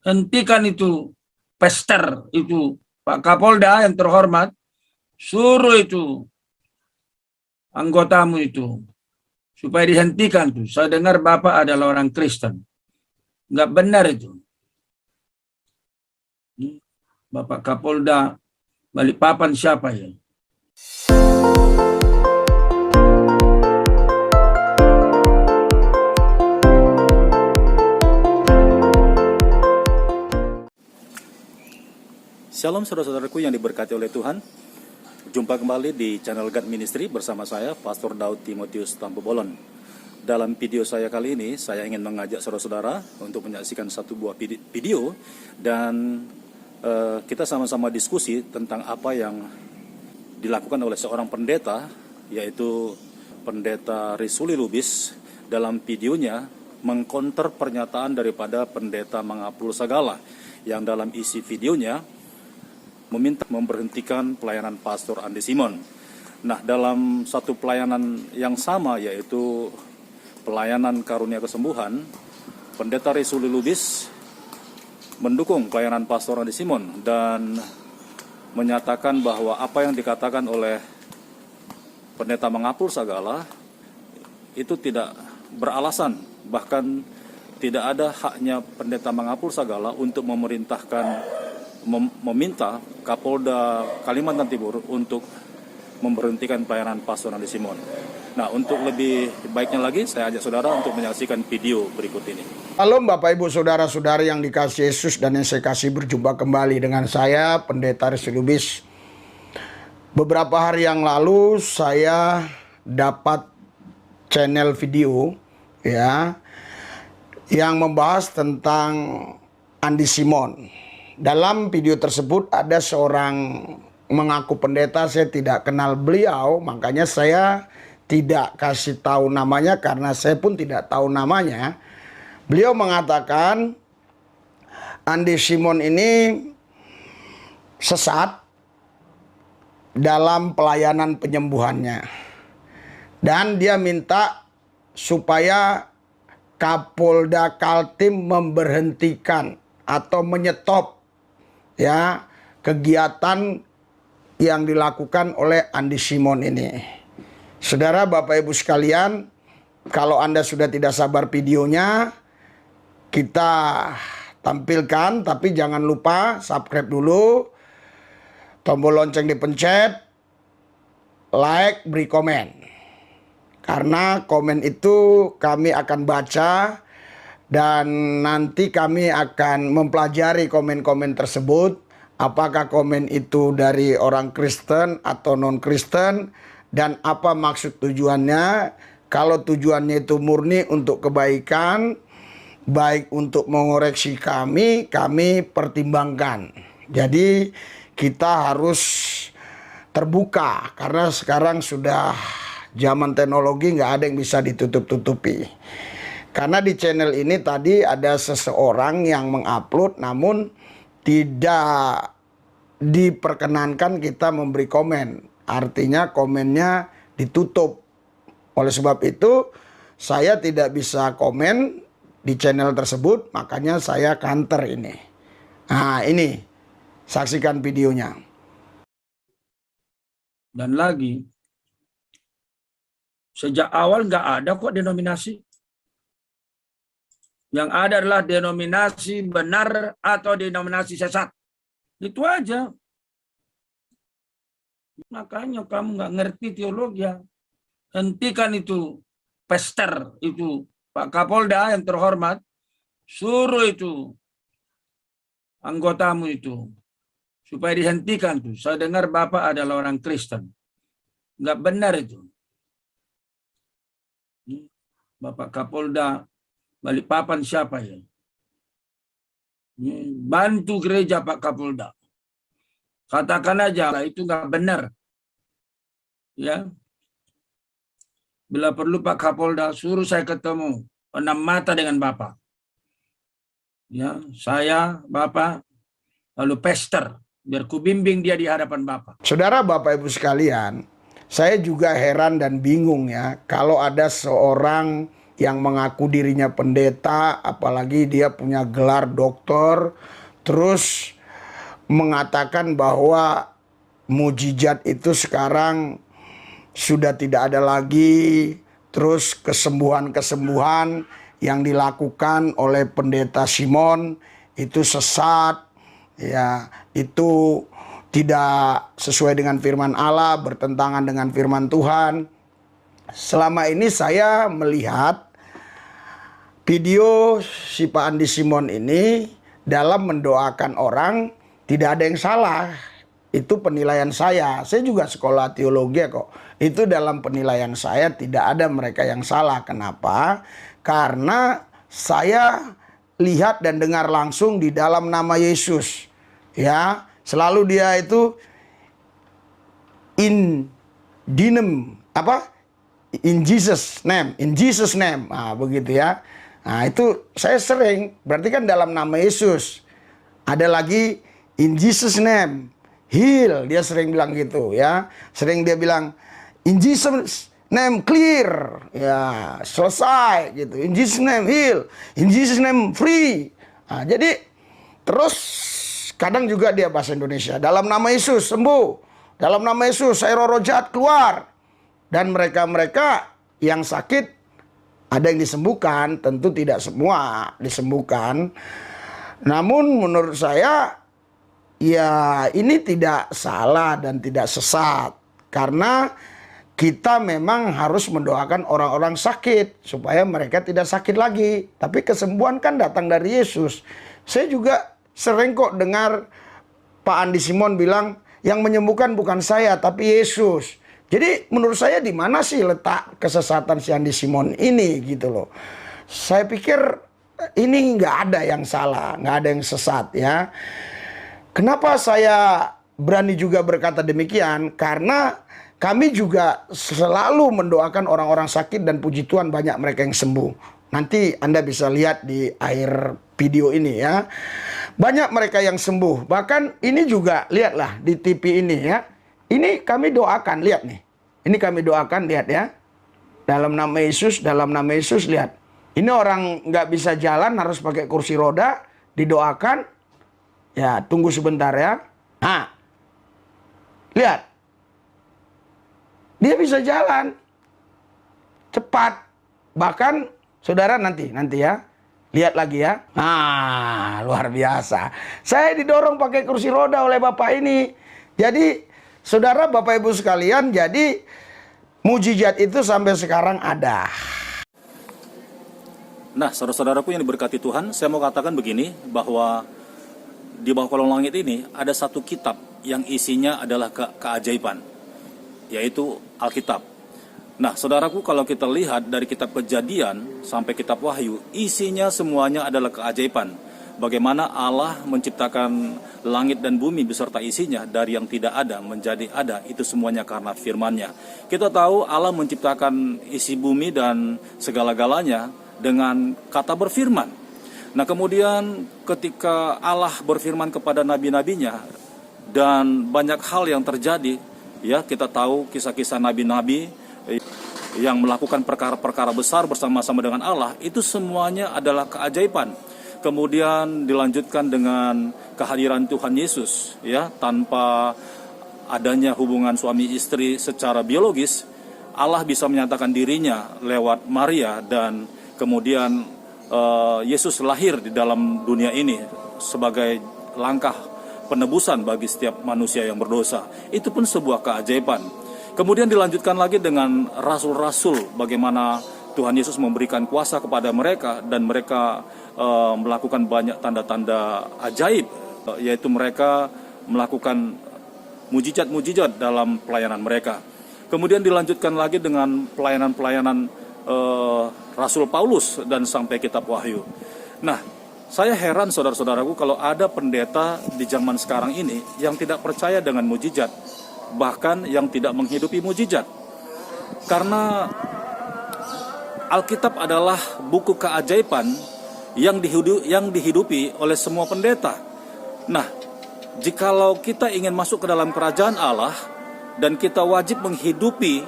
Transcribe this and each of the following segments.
hentikan itu pester itu Pak Kapolda yang terhormat, suruh itu anggotamu itu supaya dihentikan tuh. Saya dengar Bapak adalah orang Kristen. Nggak benar itu. Bapak Kapolda Balikpapan siapa ya? Shalom saudara-saudaraku yang diberkati oleh Tuhan. Jumpa kembali di channel God Ministry bersama saya, Pastor Daud Timotius Tampobolon. Dalam video saya kali ini, saya ingin mengajak saudara-saudara untuk menyaksikan satu buah video dan kita sama-sama diskusi tentang apa yang dilakukan oleh seorang pendeta, yaitu Pendeta Risuli Lubis. Dalam videonya mengkonter pernyataan daripada Pendeta Mangapul Sagala yang dalam isi videonya meminta memberhentikan pelayanan Pastor Andi Simon. Nah, dalam satu pelayanan yang sama, yaitu pelayanan karunia kesembuhan, Pendeta Risuli Lubis mendukung pelayanan Pastor Andi Simon dan menyatakan bahwa apa yang dikatakan oleh Pendeta Mangapul Sagala itu tidak beralasan, bahkan tidak ada haknya Pendeta Mangapul Sagala untuk meminta Kapolda Kalimantan Timur untuk memberhentikan pelayanan Pastor Andi Simon. Nah, untuk lebih baiknya lagi, saya ajak saudara untuk menyaksikan video berikut ini. Halo Bapak Ibu Saudara-saudari yang dikasihi Yesus dan yang saya kasih, berjumpa kembali dengan saya, Pendeta Risuli Lubis. Beberapa hari yang lalu saya dapat channel video ya yang membahas tentang Andi Simon. Dalam video tersebut ada seorang mengaku pendeta, saya tidak kenal beliau, makanya saya tidak kasih tahu namanya karena saya pun tidak tahu namanya. Beliau mengatakan Andi Simon ini sesat dalam pelayanan penyembuhannya. Dan dia minta supaya Kapolda Kaltim memberhentikan atau menyetop ya kegiatan yang dilakukan oleh Andi Simon ini. Saudara, Bapak Ibu sekalian, kalau Anda sudah tidak sabar videonya, kita tampilkan, tapi jangan lupa subscribe dulu, tombol lonceng dipencet, like, beri komen. Karena komen itu kami akan baca dan nanti kami akan mempelajari komen-komen tersebut. Apakah komen itu dari orang Kristen atau non-Kristen, dan apa maksud tujuannya. Kalau tujuannya itu murni untuk kebaikan, baik untuk mengoreksi kami pertimbangkan. Jadi kita harus terbuka, karena sekarang sudah zaman teknologi, nggak ada yang bisa ditutup-tutupi. Karena di channel ini tadi ada seseorang yang mengupload namun tidak diperkenankan kita memberi komen. Artinya komennya ditutup. Oleh sebab itu saya tidak bisa komen di channel tersebut, makanya saya counter ini. Nah, ini saksikan videonya. Dan lagi, sejak awal nggak ada kok denominasi. Yang ada adalah denominasi benar atau denominasi sesat. Itu aja. Makanya kamu nggak ngerti teologi ya. Hentikan itu pester itu Pak Kapolda yang terhormat, suruh itu anggotamu itu supaya dihentikan tuh. Saya dengar Bapak adalah orang Kristen. Nggak benar itu. Bapak Kapolda Balikpapan siapa ya? Bantu gereja Pak Kapolda. Katakan aja lah, itu nggak benar. Ya. Bila perlu Pak Kapolda suruh saya ketemu enam mata dengan Bapak. Ya, saya, Bapak, lalu pester biar ku bimbing dia di hadapan Bapak. Saudara, Bapak Ibu sekalian, saya juga heran dan bingung ya kalau ada seorang yang mengaku dirinya pendeta, apalagi dia punya gelar doktor, terus mengatakan bahwa mujizat itu sekarang sudah tidak ada lagi, terus kesembuhan-kesembuhan yang dilakukan oleh pendeta Simon itu sesat, ya, itu tidak sesuai dengan firman Allah, bertentangan dengan firman Tuhan. Selama ini saya melihat video si Pak Andi Simon ini dalam mendoakan orang tidak ada yang salah. Itu penilaian saya. Saya juga sekolah teologi kok. Itu dalam penilaian saya tidak ada mereka yang salah. Kenapa? Karena saya lihat dan dengar langsung di dalam nama Yesus. Ya, selalu dia itu in Jesus name. Nah, begitu ya. Nah, itu saya sering, berarti kan dalam nama Yesus. Ada lagi in Jesus name, heal, dia sering bilang gitu ya. Sering dia bilang in Jesus name clear, ya, selesai gitu. In Jesus name heal, in Jesus name free. Nah, jadi terus kadang juga dia bahasa Indonesia, dalam nama Yesus sembuh, dalam nama Yesus saya roh jahat keluar. Dan mereka-mereka yang sakit ada yang disembuhkan, tentu tidak semua disembuhkan. Namun menurut saya ya ini tidak salah dan tidak sesat, karena kita memang harus mendoakan orang-orang sakit supaya mereka tidak sakit lagi. Tapi kesembuhan kan datang dari Yesus. Saya juga sering kok dengar Pak Andi Simon bilang yang menyembuhkan bukan saya tapi Yesus. Jadi menurut saya di mana sih letak kesesatan si Andi Simon ini gitu loh. Saya pikir ini nggak ada yang salah, nggak ada yang sesat ya. Kenapa saya berani juga berkata demikian? Karena kami juga selalu mendoakan orang-orang sakit dan puji Tuhan banyak mereka yang sembuh. Nanti Anda bisa lihat di akhir video ini ya. Banyak mereka yang sembuh. Bahkan ini juga lihatlah di TV ini ya. Ini kami doakan, lihat nih. Ini kami doakan, lihat ya. Dalam nama Yesus, lihat. Ini orang nggak bisa jalan, harus pakai kursi roda, didoakan. Ya, tunggu sebentar ya. Nah, lihat. Dia bisa jalan. Cepat. Bahkan, saudara nanti ya. Lihat lagi ya. Nah, luar biasa. Saya didorong pakai kursi roda oleh Bapak ini. Jadi, saudara, Bapak Ibu sekalian, jadi mujizat itu sampai sekarang ada. Nah, saudara-saudaraku yang diberkati Tuhan, saya mau katakan begini, bahwa di bawah kolong langit ini ada satu kitab yang isinya adalah keajaiban, yaitu Alkitab. Nah, saudaraku, kalau kita lihat dari kitab Kejadian sampai kitab Wahyu, isinya semuanya adalah keajaiban. Bagaimana Allah menciptakan langit dan bumi beserta isinya dari yang tidak ada menjadi ada, itu semuanya karena firman-Nya. Kita tahu Allah menciptakan isi bumi dan segala-galanya dengan kata berfirman. Nah, kemudian ketika Allah berfirman kepada nabi-nabinya dan banyak hal yang terjadi, ya, kita tahu kisah-kisah nabi-nabi yang melakukan perkara-perkara besar bersama-sama dengan Allah, itu semuanya adalah keajaiban. Kemudian dilanjutkan dengan kehadiran Tuhan Yesus, ya, tanpa adanya hubungan suami istri secara biologis, Allah bisa menyatakan dirinya lewat Maria, dan kemudian Yesus lahir di dalam dunia ini sebagai langkah penebusan bagi setiap manusia yang berdosa. Itu pun sebuah keajaiban. Kemudian dilanjutkan lagi dengan rasul-rasul, bagaimana Tuhan Yesus memberikan kuasa kepada mereka dan mereka melakukan banyak tanda-tanda ajaib, yaitu mereka melakukan mujizat-mujizat dalam pelayanan mereka. Kemudian dilanjutkan lagi dengan pelayanan-pelayanan Rasul Paulus dan sampai kitab Wahyu. Nah, saya heran saudara-saudaraku kalau ada pendeta di zaman sekarang ini yang tidak percaya dengan mujizat, bahkan yang tidak menghidupi mujizat. Karena Alkitab adalah buku keajaiban yang dihidupi oleh semua pendeta. Nah, jikalau kita ingin masuk ke dalam kerajaan Allah dan kita wajib menghidupi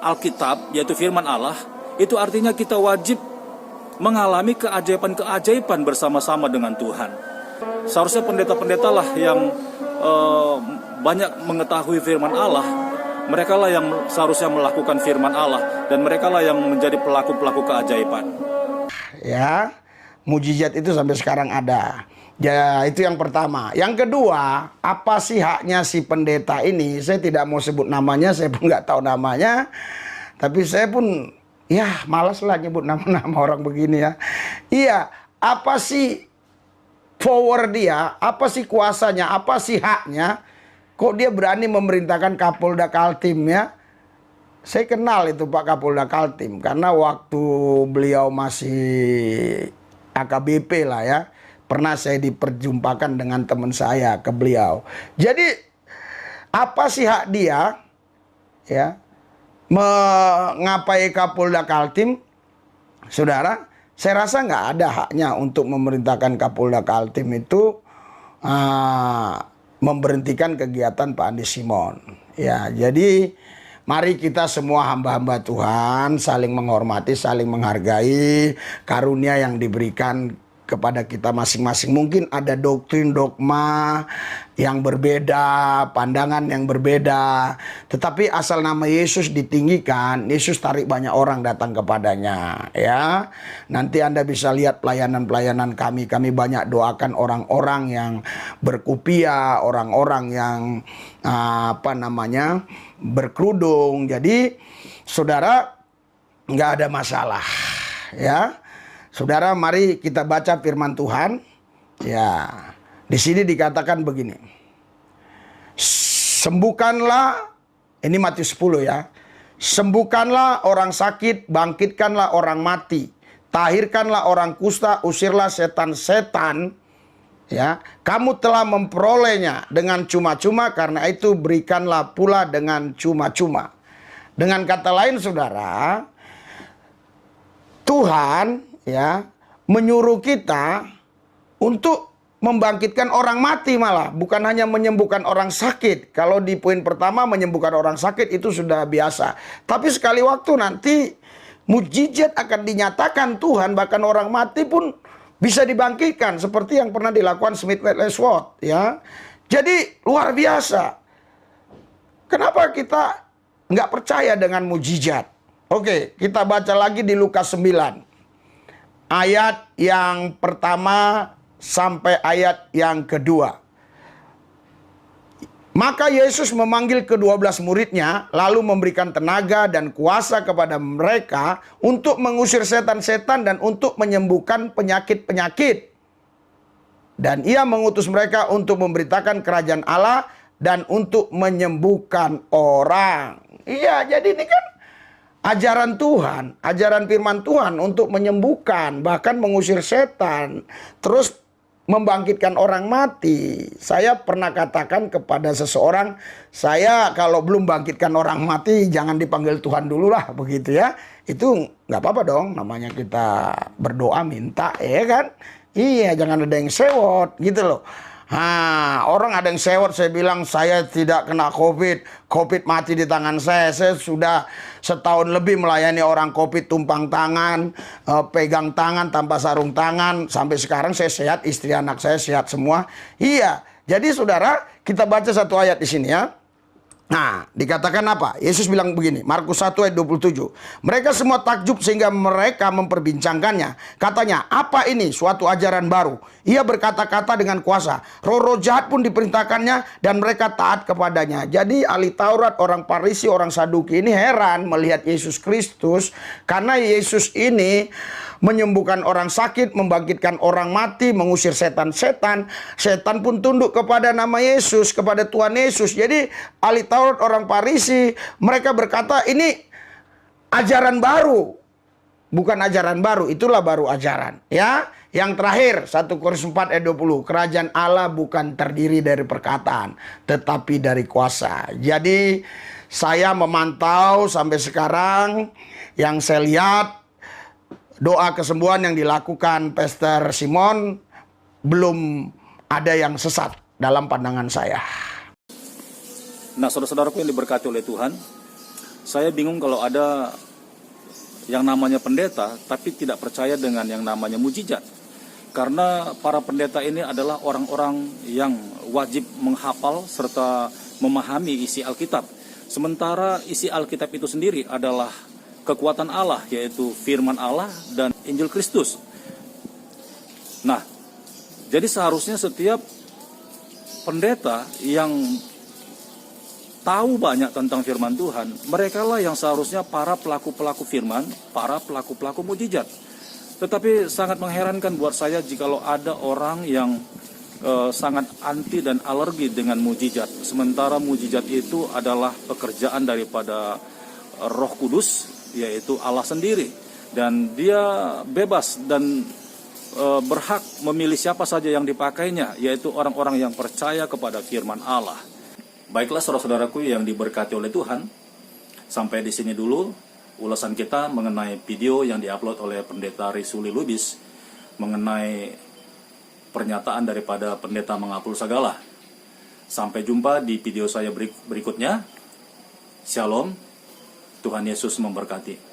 Alkitab, yaitu firman Allah, itu artinya kita wajib mengalami keajaiban-keajaiban bersama-sama dengan Tuhan. Seharusnya pendeta-pendeta lah yang banyak mengetahui firman Allah. Mereka lah yang seharusnya melakukan firman Allah, dan mereka lah yang menjadi pelaku-pelaku keajaiban. Ya, mujizat itu sampai sekarang ada. Ya, itu yang pertama. Yang kedua, apa sih haknya si pendeta ini? Saya tidak mau sebut namanya, saya pun nggak tahu namanya. Tapi saya pun, ya malas lah nyebut nama-nama orang begini ya. Iya, apa sih power dia? Apa sih kuasanya? Apa sih haknya? Kok dia berani memerintahkan Kapolda Kaltim ya? Saya kenal itu Pak Kapolda Kaltim, karena waktu beliau masih AKBP lah ya, pernah saya diperjumpakan dengan teman saya ke beliau. Jadi apa sih hak dia ya mengapai Kapolda Kaltim? Saudara, saya rasa nggak ada haknya untuk memerintahkan Kapolda Kaltim itu memberhentikan kegiatan Pak Andi Simon. Ya, jadi mari kita semua hamba-hamba Tuhan saling menghormati, saling menghargai karunia yang diberikan kepada kita masing-masing. Mungkin ada doktrin, dogma yang berbeda, pandangan yang berbeda. Tetapi asal nama Yesus ditinggikan, Yesus tarik banyak orang datang kepadanya. Ya, nanti Anda bisa lihat pelayanan-pelayanan kami. Kami banyak doakan orang-orang yang berkupiah, orang-orang yang berkerudung. Jadi saudara, nggak ada masalah. Ya, saudara, mari kita baca firman Tuhan. Ya, di sini dikatakan begini. Sembuhkanlah, ini Matius 10 ya. Sembuhkanlah orang sakit, bangkitkanlah orang mati, tahirkanlah orang kusta, usirlah setan-setan. Ya, kamu telah memperolehnya dengan cuma-cuma, karena itu berikanlah pula dengan cuma-cuma. Dengan kata lain saudara, Tuhan ya menyuruh kita untuk membangkitkan orang mati, malah bukan hanya menyembuhkan orang sakit. Kalau di poin pertama menyembuhkan orang sakit itu sudah biasa, tapi sekali waktu nanti mujizat akan dinyatakan Tuhan, bahkan orang mati pun bisa dibangkitkan seperti yang pernah dilakukan Smith Wigglesworth ya. Jadi luar biasa. Kenapa kita nggak percaya dengan mujizat? Oke, kita baca lagi di Lukas 9 ayat yang pertama sampai ayat yang kedua. Maka Yesus memanggil ke-12 muridnya, lalu memberikan tenaga dan kuasa kepada mereka untuk mengusir setan-setan dan untuk menyembuhkan penyakit-penyakit. Dan ia mengutus mereka untuk memberitakan kerajaan Allah dan untuk menyembuhkan orang. Iya, jadi ini kan ajaran Tuhan, ajaran firman Tuhan untuk menyembuhkan, bahkan mengusir setan, terus membangkitkan orang mati. Saya pernah katakan kepada seseorang, saya kalau belum bangkitkan orang mati jangan dipanggil Tuhan dulu lah, begitu ya. Itu nggak apa-apa dong, namanya kita berdoa minta ya kan. Iya, jangan ada yang sewot gitu loh. Orang ada yang sewot, saya bilang saya tidak kena COVID mati di tangan saya sudah setahun lebih melayani orang COVID, tumpang tangan, pegang tangan tanpa sarung tangan, sampai sekarang saya sehat, istri anak saya sehat semua. Iya, jadi saudara, kita baca satu ayat di sini ya. Nah, dikatakan apa? Yesus bilang begini, Markus 1 ayat 27. Mereka semua takjub sehingga mereka memperbincangkannya. Katanya, apa ini? Suatu ajaran baru. Ia berkata-kata dengan kuasa. Roh-roh jahat pun diperintahkannya dan mereka taat kepadanya. Jadi ahli Taurat, orang Farisi, orang Saduki ini heran melihat Yesus Kristus. Karena Yesus ini menyembuhkan orang sakit, membangkitkan orang mati, mengusir setan-setan. Setan pun tunduk kepada nama Yesus, kepada Tuhan Yesus. Jadi ahli Taurat, orang Farisi, mereka berkata ini ajaran baru. Bukan ajaran baru, itulah baru ajaran. Ya, yang terakhir 1 Korintus 4 ayat 20. Kerajaan Allah bukan terdiri dari perkataan, tetapi dari kuasa. Jadi saya memantau sampai sekarang, yang saya lihat, doa kesembuhan yang dilakukan Pastor Simon belum ada yang sesat dalam pandangan saya. Nah, saudara-saudaraku yang diberkati oleh Tuhan, saya bingung kalau ada yang namanya pendeta, tapi tidak percaya dengan yang namanya mujizat. Karena para pendeta ini adalah orang-orang yang wajib menghafal serta memahami isi Alkitab. Sementara isi Alkitab itu sendiri adalah kekuatan Allah, yaitu firman Allah dan Injil Kristus. Nah, jadi seharusnya setiap pendeta yang tahu banyak tentang firman Tuhan, mereka lah yang seharusnya para pelaku-pelaku firman, para pelaku-pelaku mujizat. Tetapi sangat mengherankan buat saya jikalau ada orang yang sangat anti dan alergi dengan mujizat. Sementara mujizat itu adalah pekerjaan daripada Roh Kudus, yaitu Allah sendiri. Dan dia bebas dan berhak memilih siapa saja yang dipakainya, yaitu orang-orang yang percaya kepada firman Allah. Baiklah saudara-saudaraku yang diberkati oleh Tuhan, sampai di sini dulu ulasan kita mengenai video yang diupload oleh Pendeta Risuli Lubis mengenai pernyataan daripada pendeta mengapul segala. Sampai jumpa di video saya berikutnya. Shalom, Tuhan Yesus memberkati.